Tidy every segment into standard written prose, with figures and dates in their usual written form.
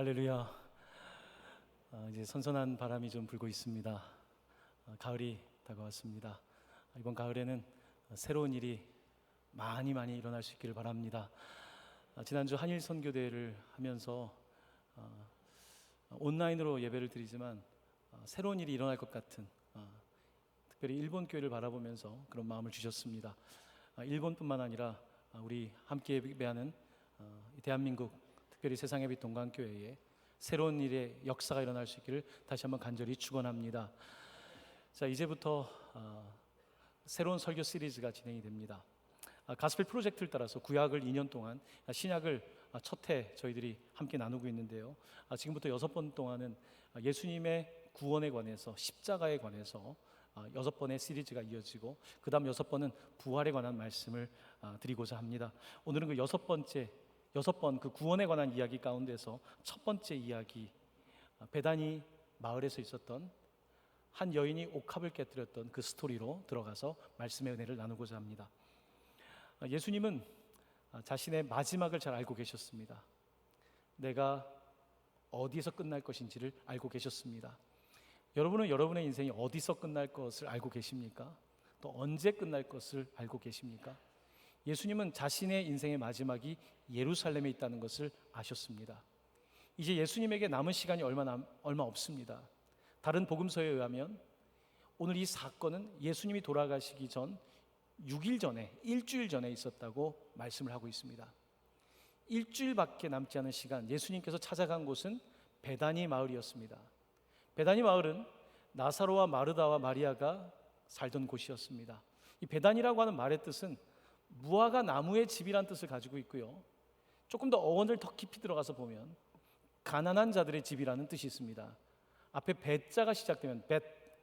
할렐루야. 이제 선선한 바람이 좀 불고 있습니다. 가을이 다가왔습니다. 이번 가을에는 새로운 일이 많이 일어날 수 있기를 바랍니다. 지난주 한일 선교대회를 하면서 온라인으로 예배를 드리지만 새로운 일이 일어날 것 같은, 특별히 일본 교회를 바라보면서 그런 마음을 주셨습니다. 일본뿐만 아니라 우리 함께 예배하는 대한민국, 특별히 세상의 빛 동강교회에 새로운 일의 역사가 일어날 수 있기를 다시 한번 간절히 축원합니다. 자, 이제부터 새로운 설교 시리즈가 진행이 됩니다. 가스펠 프로젝트를 따라서 구약을 2년 동안, 신약을 첫 해 저희들이 함께 나누고 있는데요. 지금부터 6번 동안은 예수님의 구원에 관해서, 십자가에 관해서 6번의 시리즈가 이어지고, 그 다음 6번은 부활에 관한 말씀을 드리고자 합니다. 오늘은 그 6번 그 구원에 관한 이야기 가운데서 첫 번째 이야기, 베다니 마을에서 있었던 한 여인이 옥합을 깨뜨렸던 그 스토리로 들어가서 말씀의 은혜를 나누고자 합니다. 예수님은 자신의 마지막을 잘 알고 계셨습니다. 내가 어디에서 끝날 것인지를 알고 계셨습니다. 여러분은 여러분의 인생이 어디서 끝날 것을 알고 계십니까? 또 언제 끝날 것을 알고 계십니까? 예수님은 자신의 인생의 마지막이 예루살렘에 있다는 것을 아셨습니다. 이제 예수님에게 남은 시간이 얼마 없습니다. 다른 복음서에 의하면 오늘 이 사건은 예수님이 돌아가시기 전 6일 전에, 일주일 전에 있었다고 말씀을 하고 있습니다. 일주일밖에 남지 않은 시간, 예수님께서 찾아간 곳은 베다니 마을이었습니다. 베다니 마을은 나사로와 마르다와 마리아가 살던 곳이었습니다. 이 베다니라고 하는 말의 뜻은 무화과 나무의 집이란 뜻을 가지고 있고요, 조금 더 어원을 더 깊이 들어가서 보면 가난한 자들의 집이라는 뜻이 있습니다. 앞에 베자가 시작되면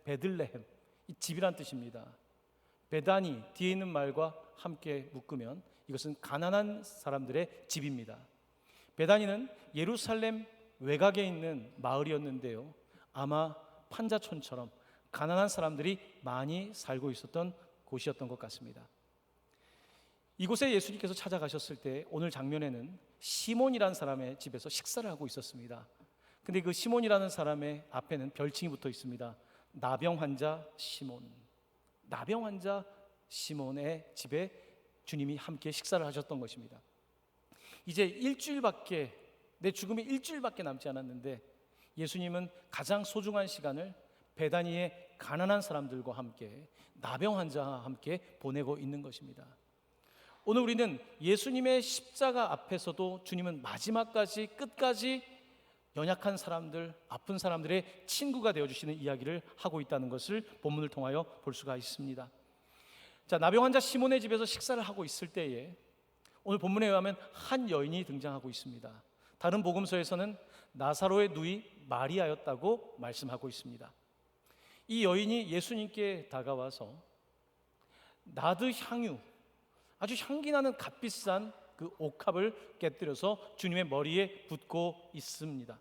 베들레헴, 이 집이란 뜻입니다. 베다니, 뒤에 있는 말과 함께 묶으면 이것은 가난한 사람들의 집입니다. 베다니는 예루살렘 외곽에 있는 마을이었는데요, 아마 판자촌처럼 가난한 사람들이 많이 살고 있었던 곳이었던 것 같습니다. 이곳에 예수님께서 찾아가셨을 때 오늘 장면에는 시몬이라는 사람의 집에서 식사를 하고 있었습니다. 근데 그 시몬이라는 사람의 앞에는 별칭이 붙어 있습니다. 나병 환자 시몬. 나병 환자 시몬의 집에 주님이 함께 식사를 하셨던 것입니다. 이제 내 죽음이 일주일밖에 남지 않았는데 예수님은 가장 소중한 시간을 베다니의 가난한 사람들과 함께, 나병 환자와 함께 보내고 있는 것입니다. 오늘 우리는 예수님의 십자가 앞에서도 주님은 마지막까지, 끝까지 연약한 사람들, 아픈 사람들의 친구가 되어주시는 이야기를 하고 있다는 것을 본문을 통하여 볼 수가 있습니다. 자, 나병 환자 시몬의 집에서 식사를 하고 있을 때에 오늘 본문에 의하면 한 여인이 등장하고 있습니다. 다른 복음서에서는 나사로의 누이 마리아였다고 말씀하고 있습니다. 이 여인이 예수님께 다가와서 나드 향유, 아주 향기나는 값비싼 그 옥합을 깨뜨려서 주님의 머리에 붓고 있습니다.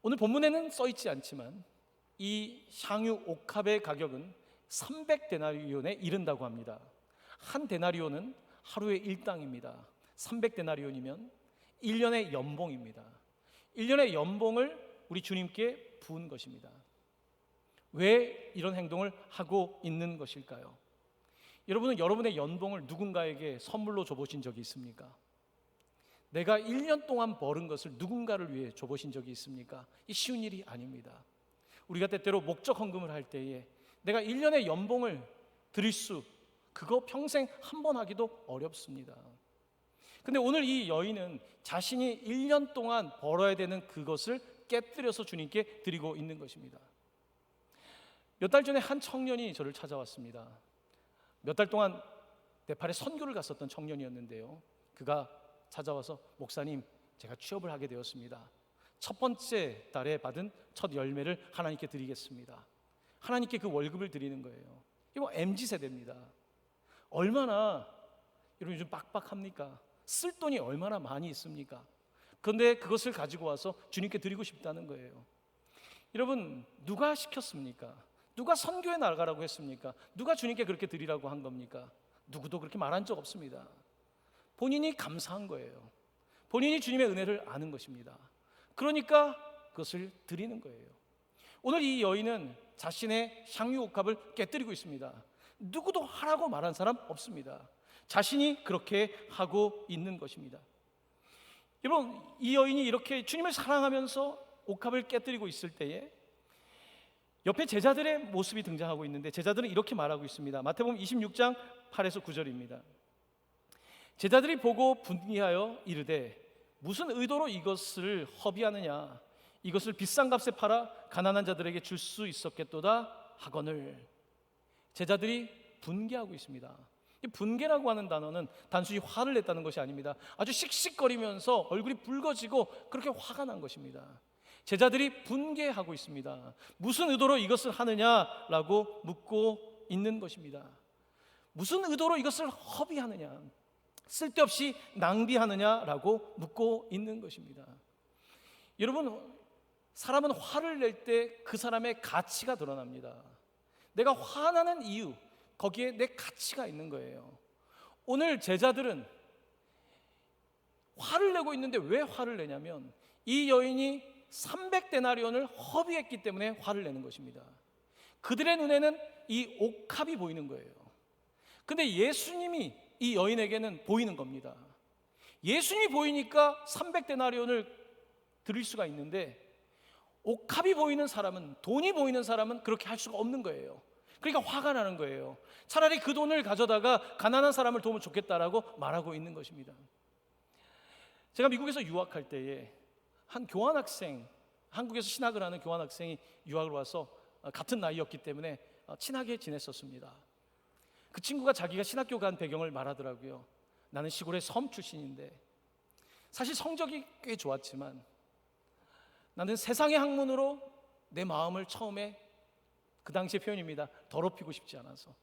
오늘 본문에는 써있지 않지만 이 향유 옥합의 가격은 300데나리온에 이른다고 합니다. 한 데나리온은 하루의 일당입니다. 300데나리온이면 1년의 연봉입니다. 1년의 연봉을 우리 주님께 부은 것입니다. 왜 이런 행동을 하고 있는 것일까요? 여러분은 여러분의 연봉을 누군가에게 선물로 줘보신 적이 있습니까? 내가 1년 동안 벌은 것을 누군가를 위해 줘보신 적이 있습니까? 이 쉬운 일이 아닙니다. 우리가 때때로 목적 헌금을 할 때에 내가 1년의 연봉을 드릴 그거 평생 한 번 하기도 어렵습니다. 근데 오늘 이 여인은 자신이 1년 동안 벌어야 되는 그것을 깨뜨려서 주님께 드리고 있는 것입니다. 몇 달 전에 한 청년이 저를 찾아왔습니다. 몇 달 동안 네팔에 선교를 갔었던 청년이었는데요, 그가 찾아와서 목사님, 제가 취업을 하게 되었습니다. 첫 번째 달에 받은 첫 열매를 하나님께 드리겠습니다. 하나님께 그 월급을 드리는 거예요. 이거 MZ세대입니다. 얼마나 여러분 요즘 빡빡합니까? 쓸 돈이 얼마나 많이 있습니까? 그런데 그것을 가지고 와서 주님께 드리고 싶다는 거예요. 여러분, 누가 시켰습니까? 누가 선교에 나가라고 했습니까? 누가 주님께 그렇게 드리라고 한 겁니까? 누구도 그렇게 말한 적 없습니다. 본인이 감사한 거예요. 본인이 주님의 은혜를 아는 것입니다. 그러니까 그것을 드리는 거예요. 오늘 이 여인은 자신의 향유 옥합을 깨뜨리고 있습니다. 누구도 하라고 말한 사람 없습니다. 자신이 그렇게 하고 있는 것입니다. 여러분, 이 여인이 이렇게 주님을 사랑하면서 옥합을 깨뜨리고 있을 때에 옆에 제자들의 모습이 등장하고 있는데, 제자들은 이렇게 말하고 있습니다. 마태복음 26장 8에서 9절입니다. 제자들이 보고 분기하여 이르되 무슨 의도로 이것을 허비하느냐, 이것을 비싼 값에 팔아 가난한 자들에게 줄 수 있었겠도다 하거늘. 제자들이 분개하고 있습니다. 이 분개라고 하는 단어는 단순히 화를 냈다는 것이 아닙니다. 아주 씩씩거리면서 얼굴이 붉어지고 그렇게 화가 난 것입니다. 제자들이 분개하고 있습니다. 무슨 의도로 이것을 하느냐라고 묻고 있는 것입니다. 무슨 의도로 이것을 허비하느냐, 쓸데없이 낭비하느냐라고 묻고 있는 것입니다. 여러분, 사람은 화를 낼 때 그 사람의 가치가 드러납니다. 내가 화나는 이유, 거기에 내 가치가 있는 거예요. 오늘 제자들은 화를 내고 있는데 왜 화를 내냐면 이 여인이 300데나리온을 허비했기 때문에 화를 내는 것입니다. 그들의 눈에는 이 옥합이 보이는 거예요. 근데 예수님이 이 여인에게는 보이는 겁니다. 예수님이 보이니까 300데나리온을 드릴 수가 있는데, 옥합이 보이는 사람은, 돈이 보이는 사람은 그렇게 할 수가 없는 거예요. 그러니까 화가 나는 거예요. 차라리 그 돈을 가져다가 가난한 사람을 도우면 좋겠다라고 말하고 있는 것입니다. 제가 미국에서 유학할 때에 한 교환학생, 한국에서 신학을 하는 교환학생이 유학을 와서 같은 나이였기 때문에 친하게 지냈었습니다. 그 친구가 자기가 신학교 간 배경을 말하더라고요. 나는 시골의 섬 출신인데 사실 성적이 꽤 좋았지만 나는 세상의 학문으로 내 마음을 처음에, 그 당시의 표현입니다, 더럽히고 싶지 않아서,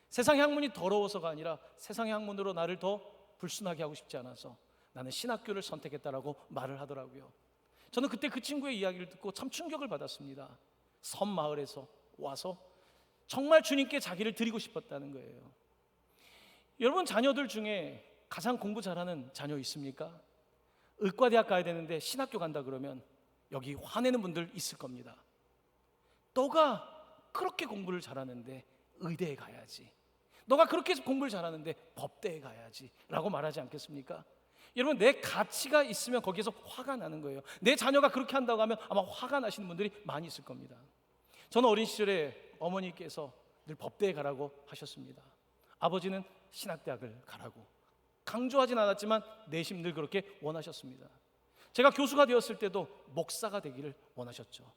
세상의 학문이 더러워서가 아니라 세상의 학문으로 나를 더 불순하게 하고 싶지 않아서 나는 신학교를 선택했다라고 말을 하더라고요. 저는 그때 그 친구의 이야기를 듣고 참 충격을 받았습니다. 섬 마을에서 와서 정말 주님께 자기를 드리고 싶었다는 거예요. 여러분, 자녀들 중에 가장 공부 잘하는 자녀 있습니까? 의과대학 가야 되는데 신학교 간다 그러면 여기 화내는 분들 있을 겁니다. 너가 그렇게 공부를 잘하는데 의대에 가야지, 너가 그렇게 공부를 잘하는데 법대에 가야지 라고 말하지 않겠습니까? 여러분, 내 가치가 있으면 거기에서 화가 나는 거예요. 내 자녀가 그렇게 한다고 하면 아마 화가 나시는 분들이 많이 있을 겁니다. 저는 어린 시절에 어머니께서 늘 법대에 가라고 하셨습니다. 아버지는 신학대학을 가라고 강조하진 않았지만 내심 늘 그렇게 원하셨습니다. 제가 교수가 되었을 때도 목사가 되기를 원하셨죠.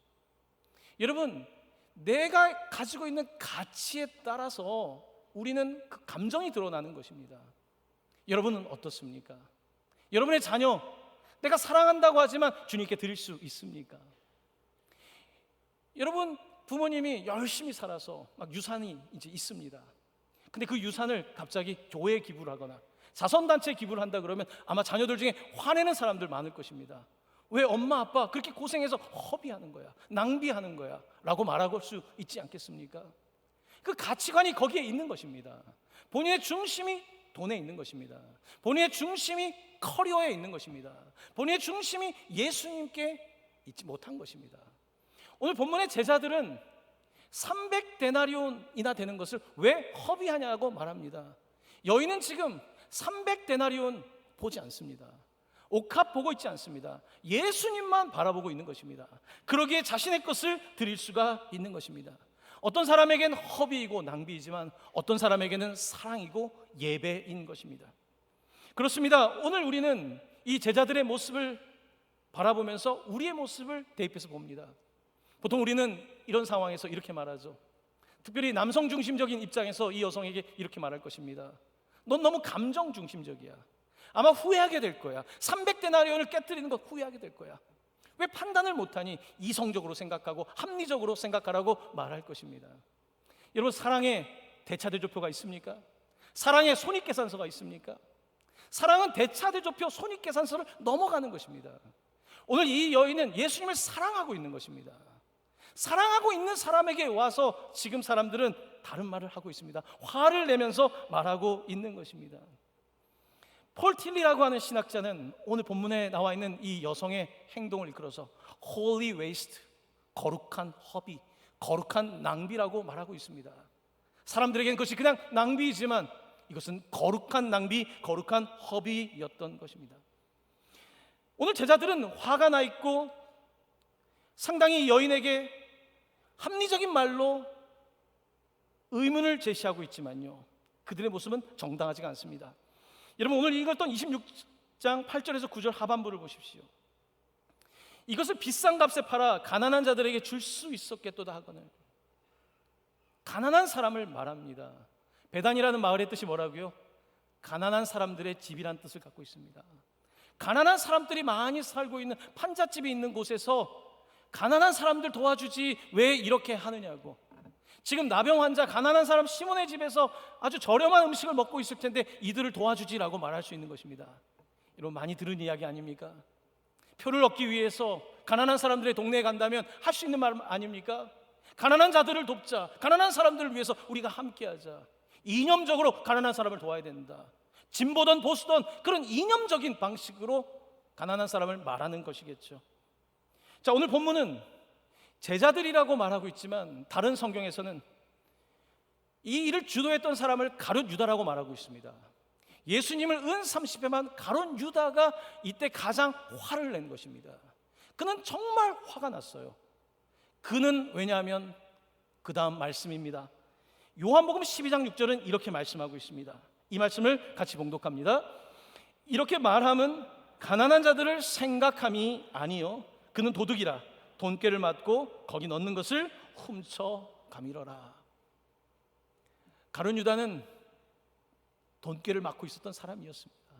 여러분, 내가 가지고 있는 가치에 따라서 우리는 그 감정이 드러나는 것입니다. 여러분은 어떻습니까? 여러분의 자녀, 내가 사랑한다고 하지만 주님께 드릴 수 있습니까? 여러분, 부모님이 열심히 살아서 막 유산이 이제 있습니다. 근데 그 유산을 갑자기 교회에 기부를 하거나 자선단체에 기부를 한다 그러면 아마 자녀들 중에 화내는 사람들 많을 것입니다. 왜 엄마 아빠 그렇게 고생해서 허비하는 거야, 낭비하는 거야 라고 말할 수 있지 않겠습니까? 그 가치관이 거기에 있는 것입니다. 본인의 중심이 돈에 있는 것입니다. 본인의 중심이 커리어에 있는 것입니다. 본인의 중심이 예수님께 있지 못한 것입니다. 오늘 본문의 제자들은 300데나리온이나 되는 것을 왜 허비하냐고 말합니다. 여인은 지금 300데나리온 보지 않습니다. 옥합 보고 있지 않습니다. 예수님만 바라보고 있는 것입니다. 그러기에 자신의 것을 드릴 수가 있는 것입니다. 어떤 사람에게는 허비이고 낭비이지만 어떤 사람에게는 사랑이고 예배인 것입니다. 그렇습니다. 오늘 우리는 이 제자들의 모습을 바라보면서 우리의 모습을 대입해서 봅니다. 보통 우리는 이런 상황에서 이렇게 말하죠. 특별히 남성 중심적인 입장에서 이 여성에게 이렇게 말할 것입니다. 넌 너무 감정 중심적이야. 아마 후회하게 될 거야. 300데나리온을 깨뜨리는 거 후회하게 될 거야. 왜 판단을 못하니? 이성적으로 생각하고 합리적으로 생각하라고 말할 것입니다. 여러분, 사랑에 대차대조표가 있습니까? 사랑에 손익계산서가 있습니까? 사랑은 대차대조표, 손익계산서를 넘어가는 것입니다. 오늘 이 여인은 예수님을 사랑하고 있는 것입니다. 사랑하고 있는 사람에게 와서 지금 사람들은 다른 말을 하고 있습니다. 화를 내면서 말하고 있는 것입니다. 폴 틸리라고 하는 신학자는 오늘 본문에 나와 있는 이 여성의 행동을 이끌어서 holy waste, 거룩한 허비, 거룩한 낭비라고 말하고 있습니다. 사람들에게는 그것이 그냥 낭비이지만 이것은 거룩한 낭비, 거룩한 허비였던 것입니다. 오늘 제자들은 화가 나 있고 상당히 여인에게 합리적인 말로 의문을 제시하고 있지만요, 그들의 모습은 정당하지가 않습니다. 여러분, 오늘 읽었던 26장 8절에서 9절 하반부를 보십시오. 이것을 비싼 값에 팔아 가난한 자들에게 줄 수 있었겠도다 하거늘 가난한 사람을 말합니다. 베단이라는 마을의 뜻이 뭐라고요? 가난한 사람들의 집이란 뜻을 갖고 있습니다. 가난한 사람들이 많이 살고 있는 판잣집이 있는 곳에서 가난한 사람들 도와주지 왜 이렇게 하느냐고. 지금 나병 환자 가난한 사람 시몬의 집에서 아주 저렴한 음식을 먹고 있을 텐데 이들을 도와주지라고 말할 수 있는 것입니다. 여러분, 많이 들은 이야기 아닙니까? 표를 얻기 위해서 가난한 사람들의 동네에 간다면 할 수 있는 말 아닙니까? 가난한 자들을 돕자, 가난한 사람들을 위해서 우리가 함께하자. 이념적으로 가난한 사람을 도와야 된다. 진보든 보수든 그런 이념적인 방식으로 가난한 사람을 말하는 것이겠죠. 자, 오늘 본문은 제자들이라고 말하고 있지만 다른 성경에서는 이 일을 주도했던 사람을 가룟 유다라고 말하고 있습니다. 예수님을 은 30회만 가룟 유다가 이때 가장 화를 낸 것입니다. 그는 정말 화가 났어요. 그는 왜냐하면 그 다음 말씀입니다. 요한복음 12장 6절은 이렇게 말씀하고 있습니다. 이 말씀을 같이 봉독합니다. 이렇게 말함은 가난한 자들을 생각함이 아니요 그는 도둑이라 돈꾀를 맞고 거기 넣는 것을 훔쳐 가밀어라. 가룟 유다는 돈꾀를 맞고 있었던 사람이었습니다.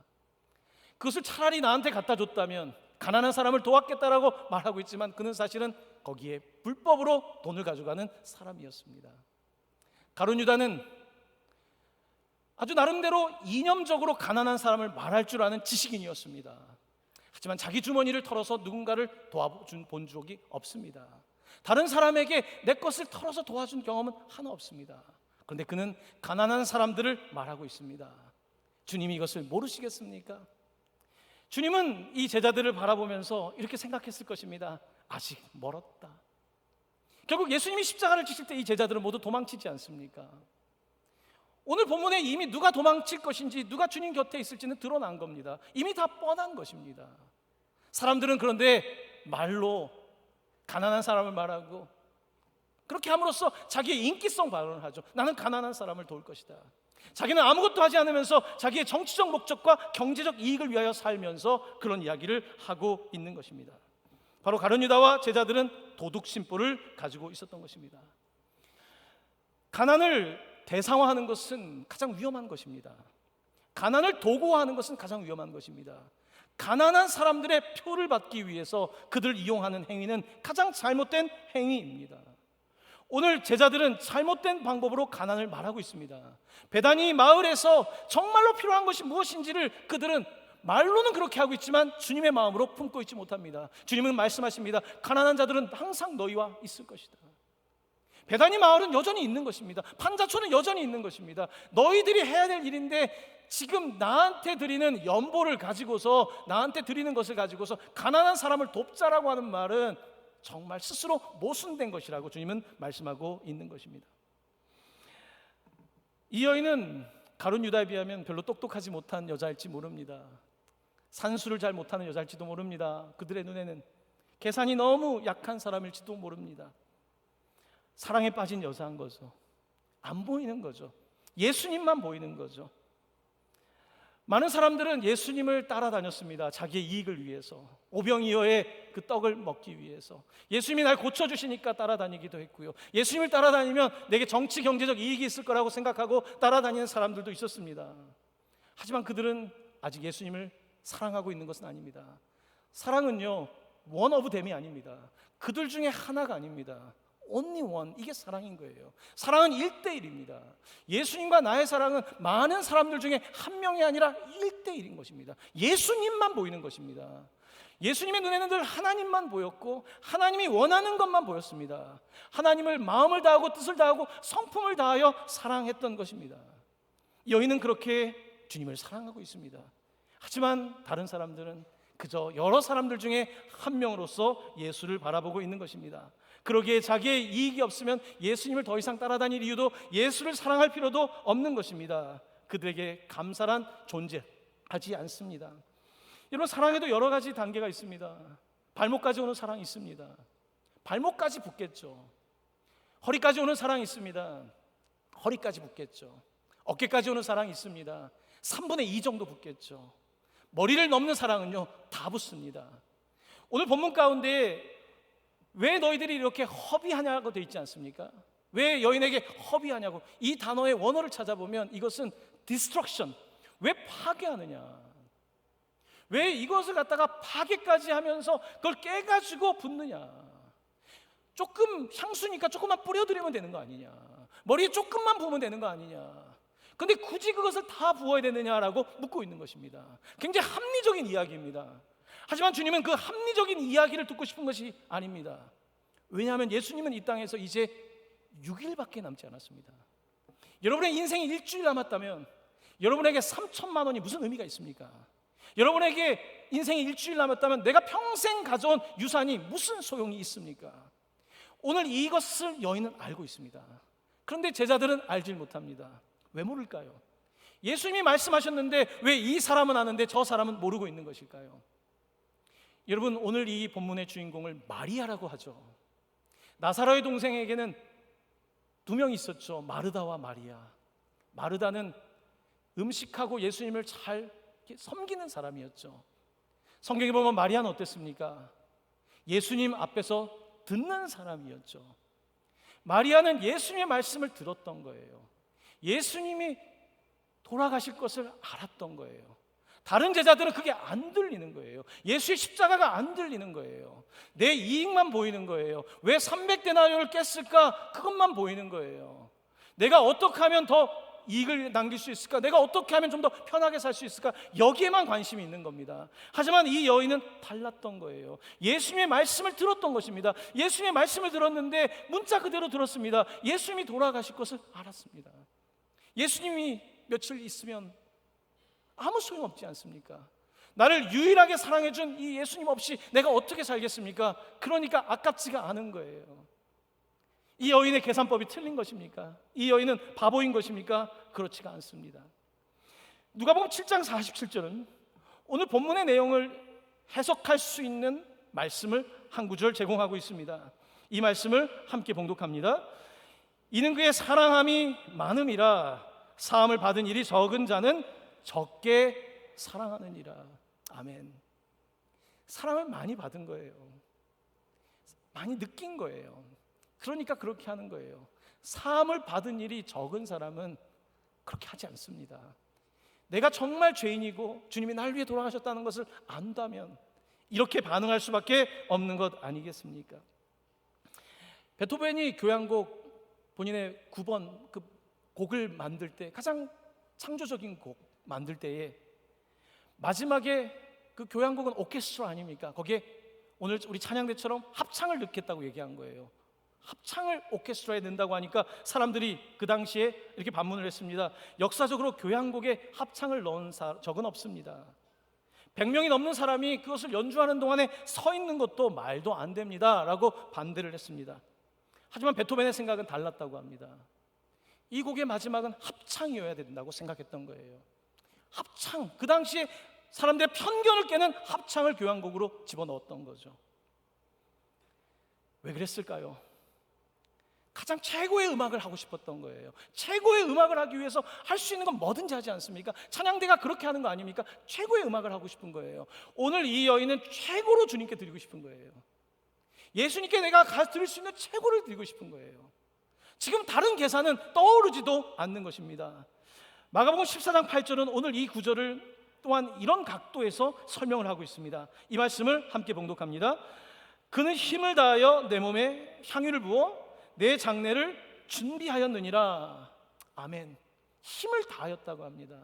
그것을 차라리 나한테 갖다 줬다면 가난한 사람을 도왔겠다라고 말하고 있지만 그는 사실은 거기에 불법으로 돈을 가져가는 사람이었습니다. 가룟 유다는 아주 나름대로 이념적으로 가난한 사람을 말할 줄 아는 지식인이었습니다. 하지만 자기 주머니를 털어서 누군가를 도와준 본 적이 없습니다. 다른 사람에게 내 것을 털어서 도와준 경험은 하나 없습니다. 그런데 그는 가난한 사람들을 말하고 있습니다. 주님이 이것을 모르시겠습니까? 주님은 이 제자들을 바라보면서 이렇게 생각했을 것입니다. 아직 멀었다. 결국 예수님이 십자가를 지실 때 이 제자들은 모두 도망치지 않습니까? 오늘 본문에 이미 누가 도망칠 것인지 누가 주님 곁에 있을지는 드러난 겁니다. 이미 다 뻔한 것입니다. 사람들은 그런데 말로 가난한 사람을 말하고 그렇게 함으로써 자기의 인기성 발언을 하죠. 나는 가난한 사람을 도울 것이다. 자기는 아무것도 하지 않으면서 자기의 정치적 목적과 경제적 이익을 위하여 살면서 그런 이야기를 하고 있는 것입니다. 바로 가룟 유다와 제자들은 도둑 심보를 가지고 있었던 것입니다. 가난을 대상화하는 것은 가장 위험한 것입니다. 가난을 도구화하는 것은 가장 위험한 것입니다. 가난한 사람들의 표를 받기 위해서 그들을 이용하는 행위는 가장 잘못된 행위입니다. 오늘 제자들은 잘못된 방법으로 가난을 말하고 있습니다. 베다니 마을에서 정말로 필요한 것이 무엇인지를 그들은 말로는 그렇게 하고 있지만 주님의 마음으로 품고 있지 못합니다. 주님은 말씀하십니다. 가난한 자들은 항상 너희와 있을 것이다. 베다니 마을은 여전히 있는 것입니다. 판자촌은 여전히 있는 것입니다. 너희들이 해야 될 일인데 지금 나한테 드리는 연보를 가지고서 나한테 드리는 것을 가지고서 가난한 사람을 돕자라고 하는 말은 정말 스스로 모순된 것이라고 주님은 말씀하고 있는 것입니다. 이 여인은 가룟 유다에 비하면 별로 똑똑하지 못한 여자일지 모릅니다. 산수를 잘 못하는 여자일지도 모릅니다. 그들의 눈에는 계산이 너무 약한 사람일지도 모릅니다. 사랑에 빠진 여자인 거죠. 안 보이는 거죠. 예수님만 보이는 거죠. 많은 사람들은 예수님을 따라다녔습니다. 자기의 이익을 위해서, 오병이어의 그 떡을 먹기 위해서. 예수님이 날 고쳐주시니까 따라다니기도 했고요. 예수님을 따라다니면 내게 정치 경제적 이익이 있을 거라고 생각하고 따라다니는 사람들도 있었습니다. 하지만 그들은 아직 예수님을 사랑하고 있는 것은 아닙니다. 사랑은요, 원 오브 댐이 아닙니다. 그들 중에 하나가 아닙니다. only one, 이게 사랑인 거예요. 사랑은 1대1입니다. 예수님과 나의 사랑은 많은 사람들 중에 한 명이 아니라 1대1인 것입니다. 예수님만 보이는 것입니다. 예수님의 눈에는 늘 하나님만 보였고 하나님이 원하는 것만 보였습니다. 하나님을 마음을 다하고 뜻을 다하고 성품을 다하여 사랑했던 것입니다. 여인은 그렇게 주님을 사랑하고 있습니다. 하지만 다른 사람들은 그저 여러 사람들 중에 한 명으로서 예수를 바라보고 있는 것입니다. 그러기에 자기의 이익이 없으면 예수님을 더 이상 따라다닐 이유도, 예수를 사랑할 필요도 없는 것입니다. 그들에게 감사란 존재하지 않습니다. 여러분, 사랑에도 여러 가지 단계가 있습니다. 발목까지 오는 사랑이 있습니다. 발목까지 붙겠죠. 허리까지 오는 사랑이 있습니다. 허리까지 붙겠죠. 어깨까지 오는 사랑이 있습니다. 3분의 2 정도 붙겠죠. 머리를 넘는 사랑은요, 다 붙습니다. 오늘 본문 가운데 왜 너희들이 이렇게 허비하냐고 되어 있지 않습니까? 왜 여인에게 허비하냐고. 이 단어의 원어를 찾아보면 이것은 destruction, 왜 파괴하느냐, 왜 이것을 갖다가 파괴까지 하면서 그걸 깨가지고 붓느냐. 조금 향수니까 조금만 뿌려드리면 되는 거 아니냐, 머리에 조금만 부으면 되는 거 아니냐, 근데 굳이 그것을 다 부어야 되느냐라고 묻고 있는 것입니다. 굉장히 합리적인 이야기입니다. 하지만 주님은 그 합리적인 이야기를 듣고 싶은 것이 아닙니다. 왜냐하면 예수님은 이 땅에서 이제 6일밖에 남지 않았습니다. 여러분의 인생이 일주일 남았다면 여러분에게 3천만 원이 무슨 의미가 있습니까? 여러분에게 인생이 일주일 남았다면 내가 평생 가져온 유산이 무슨 소용이 있습니까? 오늘 이것을 여인은 알고 있습니다. 그런데 제자들은 알지 못합니다. 왜 모를까요? 예수님이 말씀하셨는데 왜 이 사람은 아는데 저 사람은 모르고 있는 것일까요? 여러분, 오늘 이 본문의 주인공을 마리아라고 하죠. 나사로의 동생에게는 2명이 있었죠. 마르다와 마리아. 마르다는 음식하고 예수님을 잘 섬기는 사람이었죠. 성경에 보면 마리아는 어땠습니까? 예수님 앞에서 듣는 사람이었죠. 마리아는 예수님의 말씀을 들었던 거예요. 예수님이 돌아가실 것을 알았던 거예요. 다른 제자들은 그게 안 들리는 거예요. 예수의 십자가가 안 들리는 거예요. 내 이익만 보이는 거예요. 왜 300데나리온을 깼을까? 그것만 보이는 거예요. 내가 어떻게 하면 더 이익을 남길 수 있을까? 내가 어떻게 하면 좀 더 편하게 살 수 있을까? 여기에만 관심이 있는 겁니다. 하지만 이 여인은 달랐던 거예요. 예수님의 말씀을 들었던 것입니다. 예수님의 말씀을 들었는데 문자 그대로 들었습니다. 예수님이 돌아가실 것을 알았습니다. 예수님이 며칠 있으면 아무 소용없지 않습니까? 나를 유일하게 사랑해준 이 예수님 없이 내가 어떻게 살겠습니까? 그러니까 아깝지가 않은 거예요. 이 여인의 계산법이 틀린 것입니까? 이 여인은 바보인 것입니까? 그렇지가 않습니다. 누가복음 7장 47절은 오늘 본문의 내용을 해석할 수 있는 말씀을 한 구절 제공하고 있습니다. 이 말씀을 함께 봉독합니다. 이는 그의 사랑함이 많음이라 사함을 받은 일이 적은 자는 적게 사랑하느니라. 아멘. 사랑을 많이 받은 거예요. 많이 느낀 거예요. 그러니까 그렇게 하는 거예요. 사함을 받은 일이 적은 사람은 그렇게 하지 않습니다. 내가 정말 죄인이고 주님이 날 위해 돌아가셨다는 것을 안다면 이렇게 반응할 수밖에 없는 것 아니겠습니까? 베토벤이 교향곡 본인의 9번 그 곡을 만들 때, 가장 창조적인 곡 만들 때에 마지막에 그 교향곡은 오케스트라 아닙니까? 거기에 오늘 우리 찬양대처럼 합창을 넣겠다고 얘기한 거예요. 합창을 오케스트라에 넣는다고 하니까 사람들이 그 당시에 이렇게 반문을 했습니다. 역사적으로 교향곡에 합창을 넣은 적은 없습니다. 100명이 넘는 사람이 그것을 연주하는 동안에 서 있는 것도 말도 안 됩니다 라고 반대를 했습니다. 하지만 베토벤의 생각은 달랐다고 합니다. 이 곡의 마지막은 합창이어야 된다고 생각했던 거예요. 합창, 그 당시에 사람들의 편견을 깨는 합창을 교향곡으로 집어넣었던 거죠. 왜 그랬을까요? 가장 최고의 음악을 하고 싶었던 거예요. 최고의 음악을 하기 위해서 할 수 있는 건 뭐든지 하지 않습니까? 찬양대가 그렇게 하는 거 아닙니까? 최고의 음악을 하고 싶은 거예요. 오늘 이 여인은 최고로 주님께 드리고 싶은 거예요. 예수님께 내가 드릴 수 있는 최고를 드리고 싶은 거예요. 지금 다른 계산은 떠오르지도 않는 것입니다. 마가복음 14장 8절은 오늘 이 구절을 또한 이런 각도에서 설명을 하고 있습니다. 이 말씀을 함께 봉독합니다. 그는 힘을 다하여 내 몸에 향유를 부어 내 장례를 준비하였느니라. 아멘. 힘을 다하였다고 합니다.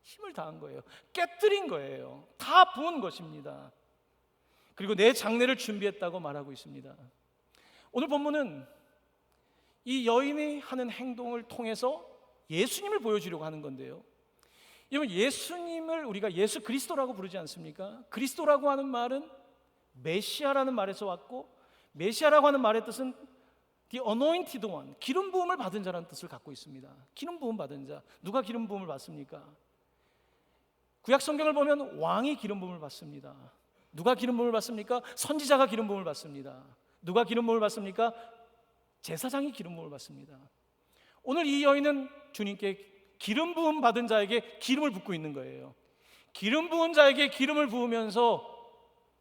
힘을 다한 거예요. 깨뜨린 거예요. 다 부은 것입니다. 그리고 내 장례를 준비했다고 말하고 있습니다. 오늘 본문은 이 여인이 하는 행동을 통해서 예수님을 보여주려고 하는 건데요, 여러분, 예수님을 우리가 예수 그리스도라고 부르지 않습니까? 그리스도라고 하는 말은 메시아라는 말에서 왔고, 메시아라고 하는 말의 뜻은 The anointed one, 기름 부음을 받은 자라는 뜻을 갖고 있습니다. 기름 부음 받은 자. 누가 기름 부음을 받습니까? 구약 성경을 보면 왕이 기름 부음을 받습니다. 누가 기름 부음을 받습니까? 선지자가 기름 부음을 받습니다. 누가 기름 부음을 받습니까? 제사장이 기름 부음을 받습니다. 오늘 이 여인은 주님께 기름 부음 받은 자에게 기름을 붓고 있는 거예요. 기름 부은 자에게 기름을 부으면서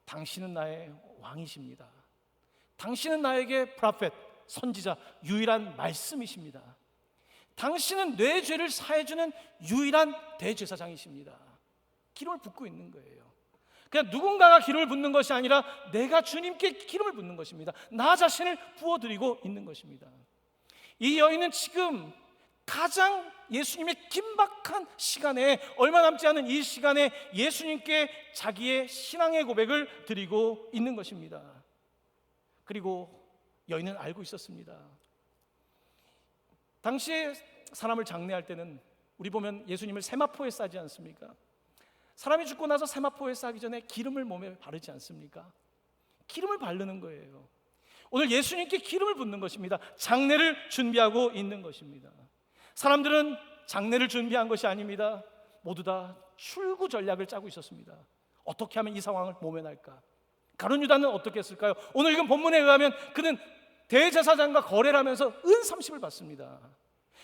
당신은 나의 왕이십니다. 당신은 나에게 프로페트, 선지자, 유일한 말씀이십니다. 당신은 내 죄를 사해주는 유일한 대제사장이십니다. 기름을 붓고 있는 거예요. 그냥 누군가가 기름을 붓는 것이 아니라 내가 주님께 기름을 붓는 것입니다. 나 자신을 부어드리고 있는 것입니다. 이 여인은 지금 가장 예수님의 긴박한 시간에, 얼마 남지 않은 이 시간에 예수님께 자기의 신앙의 고백을 드리고 있는 것입니다. 그리고 여인은 알고 있었습니다. 당시에 사람을 장례할 때는 우리 보면 예수님을 세마포에 싸지 않습니까? 사람이 죽고 나서 세마포에 싸기 전에 기름을 몸에 바르지 않습니까? 기름을 바르는 거예요. 오늘 예수님께 기름을 붓는 것입니다. 장례를 준비하고 있는 것입니다. 사람들은 장례를 준비한 것이 아닙니다. 모두 다 출구 전략을 짜고 있었습니다. 어떻게 하면 이 상황을 모면할까? 가룟 유다는 어떻게 했을까요? 오늘 읽은 본문에 의하면 그는 대제사장과 거래를 하면서 은 30을 받습니다.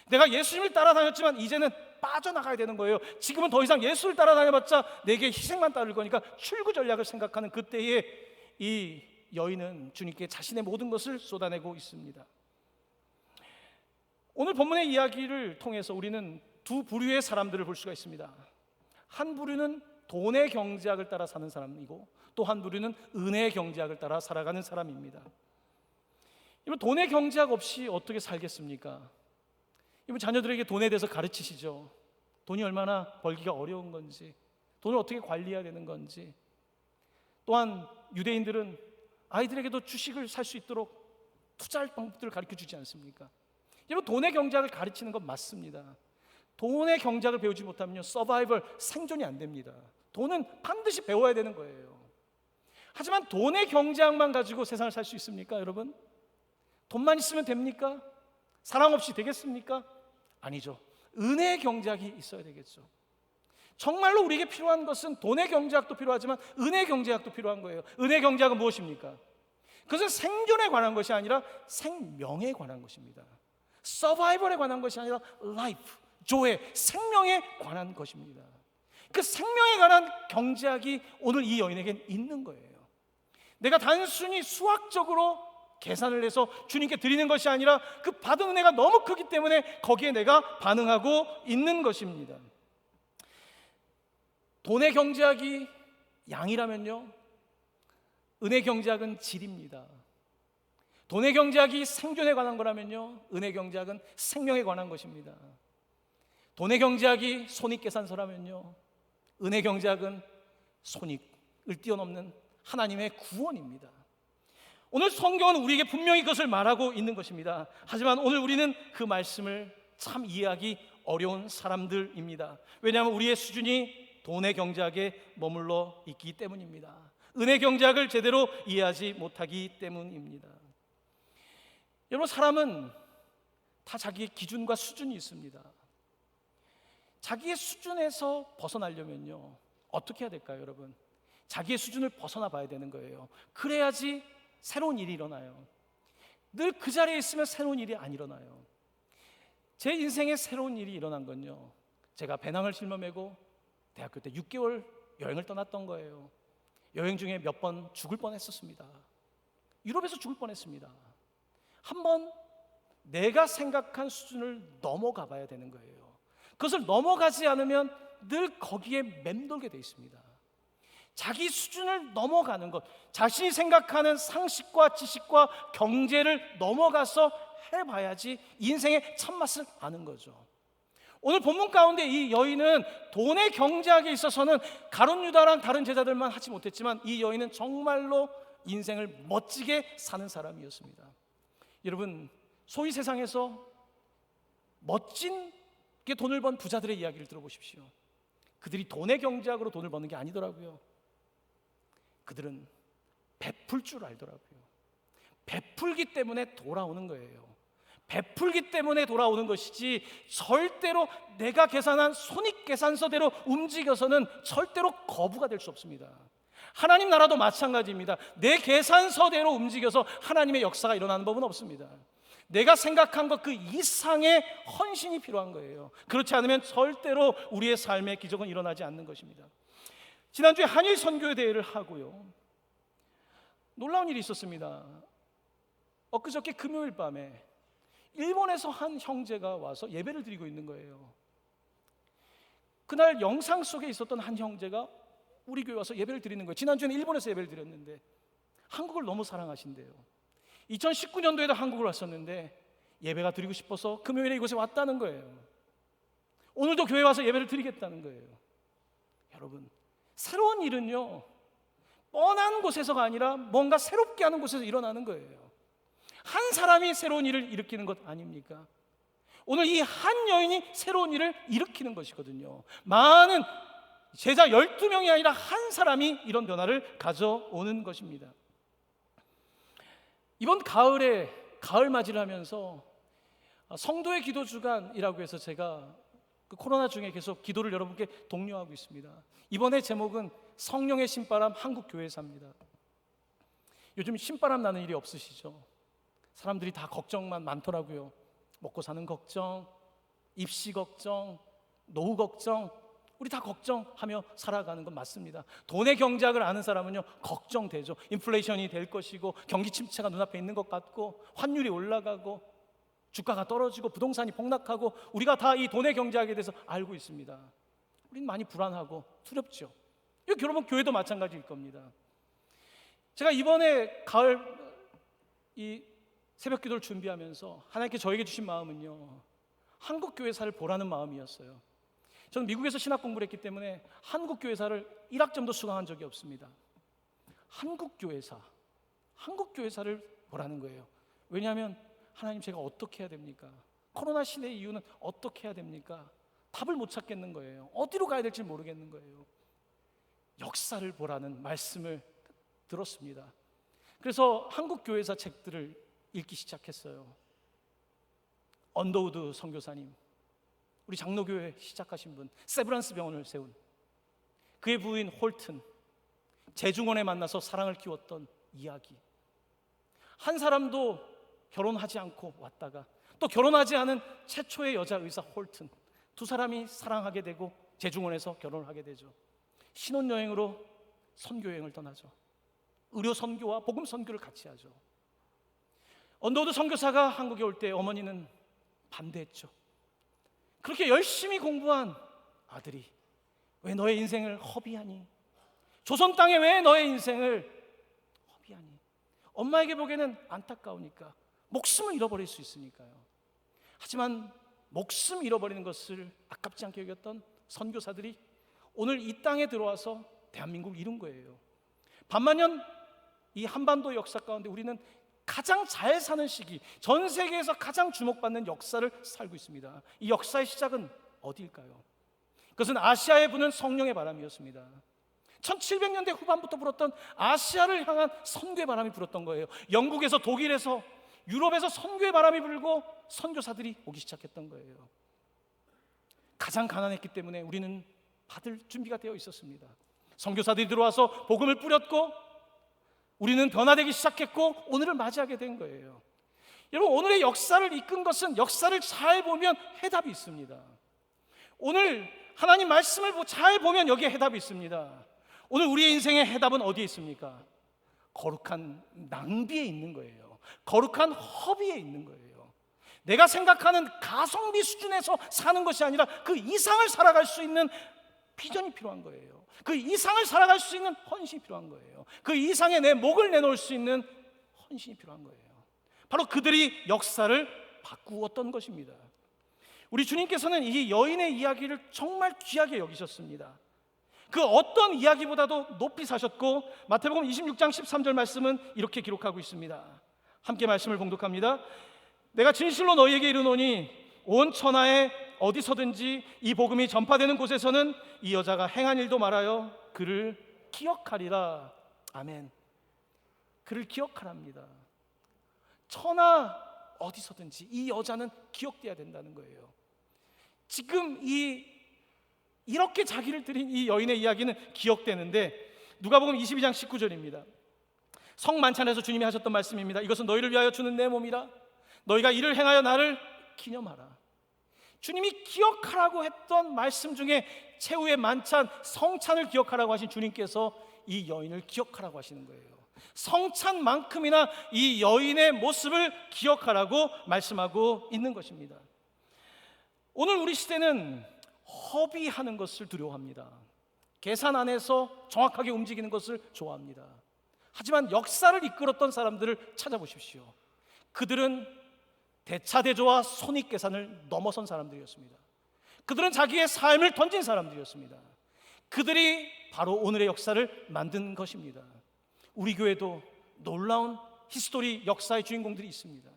내가 예수님을 따라다녔지만 이제는 빠져나가야 되는 거예요. 지금은 더 이상 예수를 따라다녀봤자 내게 희생만 따를 거니까 출구 전략을 생각하는 그때에 이 여인은 주님께 자신의 모든 것을 쏟아내고 있습니다. 오늘 본문의 이야기를 통해서 우리는 두 부류의 사람들을 볼 수가 있습니다. 한 부류는 돈의 경제학을 따라 사는 사람이고, 또 한 부류는 은혜의 경제학을 따라 살아가는 사람입니다. 이분 돈의 경제학 없이 어떻게 살겠습니까? 이분 자녀들에게 돈에 대해서 가르치시죠. 돈이 얼마나 벌기가 어려운 건지, 돈을 어떻게 관리해야 되는 건지. 또한 유대인들은 아이들에게도 주식을 살 수 있도록 투자할 방법들을 가르쳐 주지 않습니까? 여러분, 돈의 경제학을 가르치는 건 맞습니다. 돈의 경제학을 배우지 못하면요, 서바이벌, 생존이 안 됩니다. 돈은 반드시 배워야 되는 거예요. 하지만 돈의 경제학만 가지고 세상을 살 수 있습니까, 여러분? 돈만 있으면 됩니까? 사랑 없이 되겠습니까? 아니죠. 은혜의 경제학이 있어야 되겠죠. 정말로 우리에게 필요한 것은 돈의 경제학도 필요하지만 은혜의 경제학도 필요한 거예요. 은혜의 경제학은 무엇입니까? 그것은 생존에 관한 것이 아니라 생명에 관한 것입니다. 서바이벌에 관한 것이 아니라 라이프, 조회, 생명에 관한 것입니다. 그 생명에 관한 경제학이 오늘 이 여인에겐 있는 거예요. 내가 단순히 수학적으로 계산을 해서 주님께 드리는 것이 아니라 그 받은 은혜가 너무 크기 때문에 거기에 내가 반응하고 있는 것입니다. 돈의 경제학이 양이라면요, 은혜 경제학은 질입니다. 돈의 경제학이 생존에 관한 거라면요, 은혜 경제학은 생명에 관한 것입니다. 돈의 경제학이 손익계산서라면요, 은혜 경제학은 손익을 뛰어넘는 하나님의 구원입니다. 오늘 성경은 우리에게 분명히 그것을 말하고 있는 것입니다. 하지만 오늘 우리는 그 말씀을 참 이해하기 어려운 사람들입니다. 왜냐하면 우리의 수준이 돈의 경제학에 머물러 있기 때문입니다. 은혜 경제학을 제대로 이해하지 못하기 때문입니다. 여러분, 사람은 다 자기의 기준과 수준이 있습니다. 자기의 수준에서 벗어나려면요, 어떻게 해야 될까요, 여러분? 자기의 수준을 벗어나 봐야 되는 거예요. 그래야지 새로운 일이 일어나요. 늘 그 자리에 있으면 새로운 일이 안 일어나요. 제 인생에 새로운 일이 일어난 건요, 제가 배낭을 짊어 메고 대학교 때 6개월 여행을 떠났던 거예요. 여행 중에 몇 번 죽을 뻔했었습니다. 유럽에서 죽을 뻔했습니다. 한번 내가 생각한 수준을 넘어가 봐야 되는 거예요. 그것을 넘어가지 않으면 늘 거기에 맴돌게 돼 있습니다. 자기 수준을 넘어가는 것, 자신이 생각하는 상식과 지식과 경제를 넘어가서 해봐야지 인생의 참맛을 아는 거죠. 오늘 본문 가운데 이 여인은 돈의 경제학에 있어서는 가룟 유다랑 다른 제자들만 하지 못했지만 이 여인은 정말로 인생을 멋지게 사는 사람이었습니다. 여러분, 소위 세상에서 멋진 게 돈을 번 부자들의 이야기를 들어보십시오. 그들이 돈의 경제학으로 돈을 버는 게 아니더라고요. 그들은 베풀 줄 알더라고요. 베풀기 때문에 돌아오는 거예요. 베풀기 때문에 돌아오는 것이지 절대로 내가 계산한 손익계산서대로 움직여서는 절대로 거부가 될 수 없습니다. 하나님 나라도 마찬가지입니다. 내 계산서대로 움직여서 하나님의 역사가 일어나는 법은 없습니다. 내가 생각한 것 그 이상의 헌신이 필요한 거예요. 그렇지 않으면 절대로 우리의 삶의 기적은 일어나지 않는 것입니다. 지난주에 한일 선교 대회를 하고요, 놀라운 일이 있었습니다. 엊그저께 금요일 밤에 일본에서 한 형제가 와서 예배를 드리고 있는 거예요. 그날 영상 속에 있었던 한 형제가 우리 교회 와서 예배를 드리는 거예요. 지난주에는 일본에서 예배를 드렸는데 한국을 너무 사랑하신대요. 2019년도에도 한국을 왔었는데 예배가 드리고 싶어서 금요일에 이곳에 왔다는 거예요. 오늘도 교회 와서 예배를 드리겠다는 거예요. 여러분, 새로운 일은요, 뻔한 곳에서가 아니라 뭔가 새롭게 하는 곳에서 일어나는 거예요. 한 사람이 새로운 일을 일으키는 것 아닙니까? 오늘 이 한 여인이 새로운 일을 일으키는 것이거든요. 많은 제자 12명이 아니라 한 사람이 이런 변화를 가져오는 것입니다. 이번 가을에 가을 맞이를 하면서 성도의 기도 주간이라고 해서 제가 그 코로나 중에 계속 기도를 여러분께 독려하고 있습니다. 이번에 제목은 성령의 신바람 한국교회사입니다. 요즘 신바람 나는 일이 없으시죠? 사람들이 다 걱정만 많더라고요. 먹고 사는 걱정, 입시 걱정, 노후 걱정, 우리 다 걱정하며 살아가는 건 맞습니다. 돈의 경제학을 아는 사람은요, 걱정되죠. 인플레이션이 될 것이고, 경기 침체가 눈앞에 있는 것 같고, 환율이 올라가고, 주가가 떨어지고, 부동산이 폭락하고, 우리가 다 이 돈의 경제학에 대해서 알고 있습니다. 우리는 많이 불안하고 두렵죠. 이거 여러분 교회도 마찬가지일 겁니다. 제가 이번에 가을 이 새벽 기도를 준비하면서 하나님께 저에게 주신 마음은요, 한국 교회사를 보라는 마음이었어요. 저는 미국에서 신학 공부를 했기 때문에 한국 교회사를 1학점도 수강한 적이 없습니다. 한국 교회사를 보라는 거예요. 왜냐하면 하나님, 제가 어떻게 해야 됩니까? 코로나 시대의 이유는 어떻게 해야 됩니까? 답을 못 찾겠는 거예요. 어디로 가야 될지 모르겠는 거예요. 역사를 보라는 말씀을 들었습니다. 그래서 한국 교회사 책들을 읽기 시작했어요. 언더우드 선교사님, 우리 장로교회 시작하신 분, 세브란스 병원을 세운 그의 부인 홀튼, 재중원에 만나서 사랑을 키웠던 이야기. 한 사람도 결혼하지 않고 왔다가 또 결혼하지 않은 최초의 여자 의사 홀튼, 두 사람이 사랑하게 되고 재중원에서 결혼을 하게 되죠. 신혼여행으로 선교여행을 떠나죠. 의료 선교와 복음 선교를 같이 하죠. 언더우드 선교사가 한국에 올 때 어머니는 반대했죠. 그렇게 열심히 공부한 아들이 왜 너의 인생을 허비하니? 조선 땅에 왜 너의 인생을 허비하니? 엄마에게 보기에는 안타까우니까, 목숨을 잃어버릴 수 있으니까요. 하지만 목숨 잃어버리는 것을 아깝지 않게 여겼던 선교사들이 오늘 이 땅에 들어와서 대한민국을 이룬 거예요. 반만년 이 한반도 역사 가운데 우리는 가장 잘 사는 시기, 전 세계에서 가장 주목받는 역사를 살고 있습니다. 이 역사의 시작은 어디일까요? 그것은 아시아에 부는 성령의 바람이었습니다. 1700년대 후반부터 불었던 아시아를 향한 선교의 바람이 불었던 거예요. 영국에서, 독일에서, 유럽에서 선교의 바람이 불고 선교사들이 오기 시작했던 거예요. 가장 가난했기 때문에 우리는 받을 준비가 되어 있었습니다. 선교사들이 들어와서 복음을 뿌렸고 우리는 변화되기 시작했고 오늘을 맞이하게 된 거예요. 여러분, 오늘의 역사를 이끈 것은 역사를 잘 보면 해답이 있습니다. 오늘 하나님 말씀을 잘 보면 여기에 해답이 있습니다. 오늘 우리의 인생의 해답은 어디에 있습니까? 거룩한 낭비에 있는 거예요. 거룩한 허비에 있는 거예요. 내가 생각하는 가성비 수준에서 사는 것이 아니라 그 이상을 살아갈 수 있는 비전이 필요한 거예요. 그 이상을 살아갈 수 있는 헌신이 필요한 거예요. 그 이상의 내 목을 내놓을 수 있는 헌신이 필요한 거예요. 바로 그들이 역사를 바꾸었던 것입니다. 우리 주님께서는 이 여인의 이야기를 정말 귀하게 여기셨습니다. 그 어떤 이야기보다도 높이 사셨고, 마태복음 26장 13절 말씀은 이렇게 기록하고 있습니다. 함께 말씀을 봉독합니다. 내가 진실로 너희에게 이르노니 온 천하에 어디서든지 이 복음이 전파되는 곳에서는 이 여자가 행한 일도 말하여 그를 기억하리라. 아멘. 그를 기억하랍니다. 천하 어디서든지 이 여자는 기억돼야 된다는 거예요. 지금 이렇게 자기를 드린 이 여인의 이야기는 기억되는데, 누가복음 22장 19절입니다. 성만찬에서 주님이 하셨던 말씀입니다. 이것은 너희를 위하여 주는 내 몸이라. 너희가 이를 행하여 나를 기념하라. 주님이 기억하라고 했던 말씀 중에 최후의 만찬, 성찬을 기억하라고 하신 주님께서 이 여인을 기억하라고 하시는 거예요. 성찬만큼이나 이 여인의 모습을 기억하라고 말씀하고 있는 것입니다. 오늘 우리 시대는 허비하는 것을 두려워합니다. 계산 안에서 정확하게 움직이는 것을 좋아합니다. 하지만 역사를 이끌었던 사람들을 찾아보십시오. 그들은 대차대조와 손익계산을 넘어선 사람들이었습니다. 그들은 자기의 삶을 던진 사람들이었습니다. 그들이 바로 오늘의 역사를 만든 것입니다. 우리 교회도 놀라운 히스토리 역사의 주인공들이 있습니다.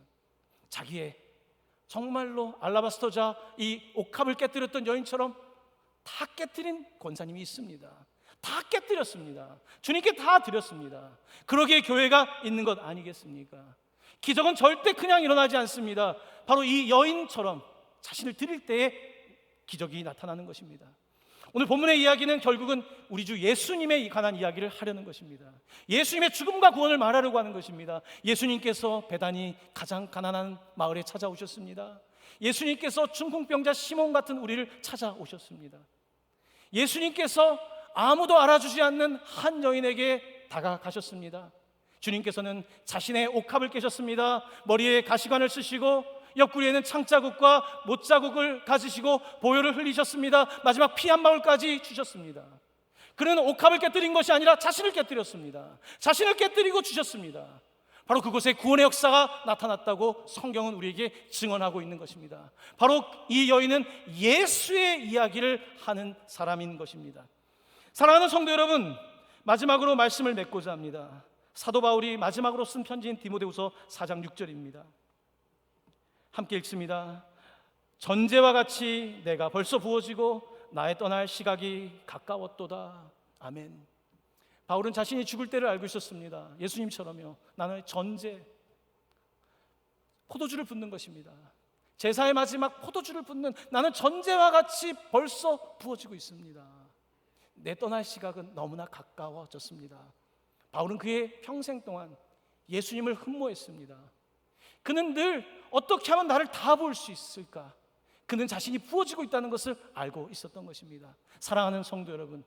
자기의 정말로 알라바스터자 이 옥합을 깨뜨렸던 여인처럼 다 깨뜨린 권사님이 있습니다. 다 깨뜨렸습니다. 주님께 다 드렸습니다. 그러기에 교회가 있는 것 아니겠습니까? 기적은 절대 그냥 일어나지 않습니다. 바로 이 여인처럼 자신을 드릴 때에 기적이 나타나는 것입니다. 오늘 본문의 이야기는 결국은 우리 주 예수님에 관한 이야기를 하려는 것입니다. 예수님의 죽음과 구원을 말하려고 하는 것입니다. 예수님께서 베다니 가장 가난한 마을에 찾아오셨습니다. 예수님께서 중풍병자 시몬 같은 우리를 찾아오셨습니다. 예수님께서 아무도 알아주지 않는 한 여인에게 다가가셨습니다. 주님께서는 자신의 옥합을 깨셨습니다. 머리에 가시관을 쓰시고 옆구리에는 창자국과 못자국을 가지시고 보혈을 흘리셨습니다. 마지막 피 한 방울까지 주셨습니다. 그는 옥합을 깨뜨린 것이 아니라 자신을 깨뜨렸습니다. 자신을 깨뜨리고 주셨습니다. 바로 그곳에 구원의 역사가 나타났다고 성경은 우리에게 증언하고 있는 것입니다. 바로 이 여인은 예수의 이야기를 하는 사람인 것입니다. 사랑하는 성도 여러분, 마지막으로 말씀을 맺고자 합니다. 사도 바울이 마지막으로 쓴 편지인 디모데후서 4장 6절입니다. 함께 읽습니다. 전제와 같이 내가 벌써 부어지고 나의 떠날 시각이 가까웠도다. 아멘. 바울은 자신이 죽을 때를 알고 있었습니다. 예수님처럼요. 나는 전제, 포도주를 붓는 것입니다. 제사의 마지막 포도주를 붓는 나는 전제와 같이 벌써 부어지고 있습니다. 내 떠날 시각은 너무나 가까워졌습니다. 바울은 그의 평생 동안 예수님을 흠모했습니다. 그는 늘 어떻게 하면 나를 다 볼 수 있을까? 그는 자신이 부어지고 있다는 것을 알고 있었던 것입니다. 사랑하는 성도 여러분,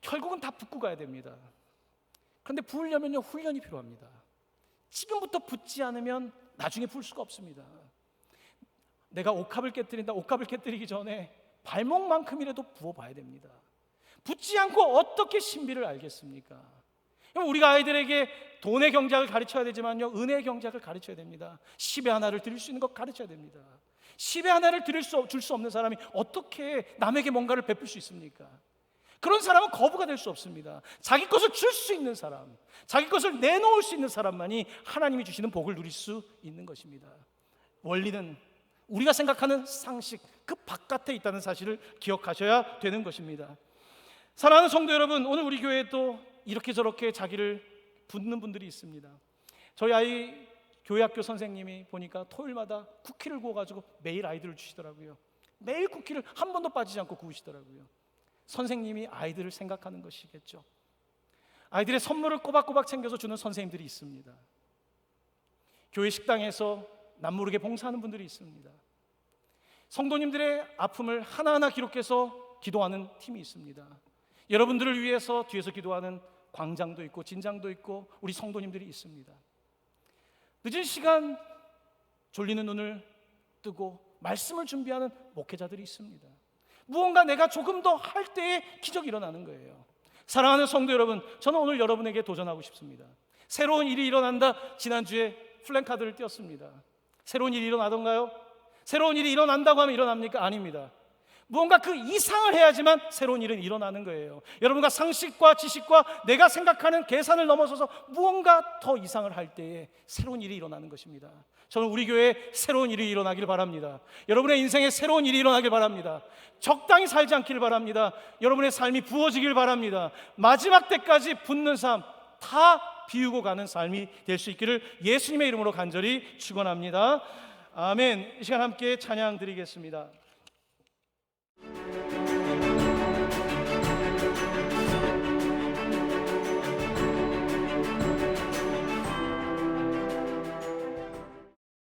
결국은 다 붓고 가야 됩니다. 그런데 부으려면요, 훈련이 필요합니다. 지금부터 붓지 않으면 나중에 부을 수가 없습니다. 내가 옥합을 깨뜨린다. 옥합을 깨뜨리기 전에 발목만큼이라도 부어봐야 됩니다. 붓지 않고 어떻게 신비를 알겠습니까? 우리가 아이들에게 돈의 경제학을 가르쳐야 되지만요, 은혜의 경제학을 가르쳐야 됩니다. 10의 하나를 드릴 수 있는 것 가르쳐야 됩니다. 10의 하나를 줄 수 없는 사람이 어떻게 남에게 뭔가를 베풀 수 있습니까? 그런 사람은 거부가 될 수 없습니다. 자기 것을 줄 수 있는 사람, 자기 것을 내놓을 수 있는 사람만이 하나님이 주시는 복을 누릴 수 있는 것입니다. 원리는 우리가 생각하는 상식 그 바깥에 있다는 사실을 기억하셔야 되는 것입니다. 사랑하는 성도 여러분, 오늘 우리 교회에도 이렇게 저렇게 자기를 붓는 분들이 있습니다. 저희 아이 교회학교 선생님이 보니까 토요일마다 쿠키를 구워가지고 매일 아이들을 주시더라고요. 매일 쿠키를 한 번도 빠지지 않고 구우시더라고요. 선생님이 아이들을 생각하는 것이겠죠. 아이들의 선물을 꼬박꼬박 챙겨서 주는 선생님들이 있습니다. 교회 식당에서 남모르게 봉사하는 분들이 있습니다. 성도님들의 아픔을 하나하나 기록해서 기도하는 팀이 있습니다. 여러분들을 위해서 뒤에서 기도하는 광장도 있고 진장도 있고 우리 성도님들이 있습니다. 늦은 시간 졸리는 눈을 뜨고 말씀을 준비하는 목회자들이 있습니다. 무언가 내가 조금 더 할 때에 기적이 일어나는 거예요. 사랑하는 성도 여러분, 저는 오늘 여러분에게 도전하고 싶습니다. 새로운 일이 일어난다. 지난주에 플랜카드를 띄웠습니다. 새로운 일이 일어나던가요? 새로운 일이 일어난다고 하면 일어납니까? 아닙니다. 무언가 그 이상을 해야지만 새로운 일은 일어나는 거예요. 여러분과 상식과 지식과 내가 생각하는 계산을 넘어서서 무언가 더 이상을 할 때에 새로운 일이 일어나는 것입니다. 저는 우리 교회에 새로운 일이 일어나길 바랍니다. 여러분의 인생에 새로운 일이 일어나길 바랍니다. 적당히 살지 않기를 바랍니다. 여러분의 삶이 부어지길 바랍니다. 마지막 때까지 붙는 삶 다 비우고 가는 삶이 될 수 있기를 예수님의 이름으로 간절히 축원합니다. 아멘. 이 시간 함께 찬양 드리겠습니다.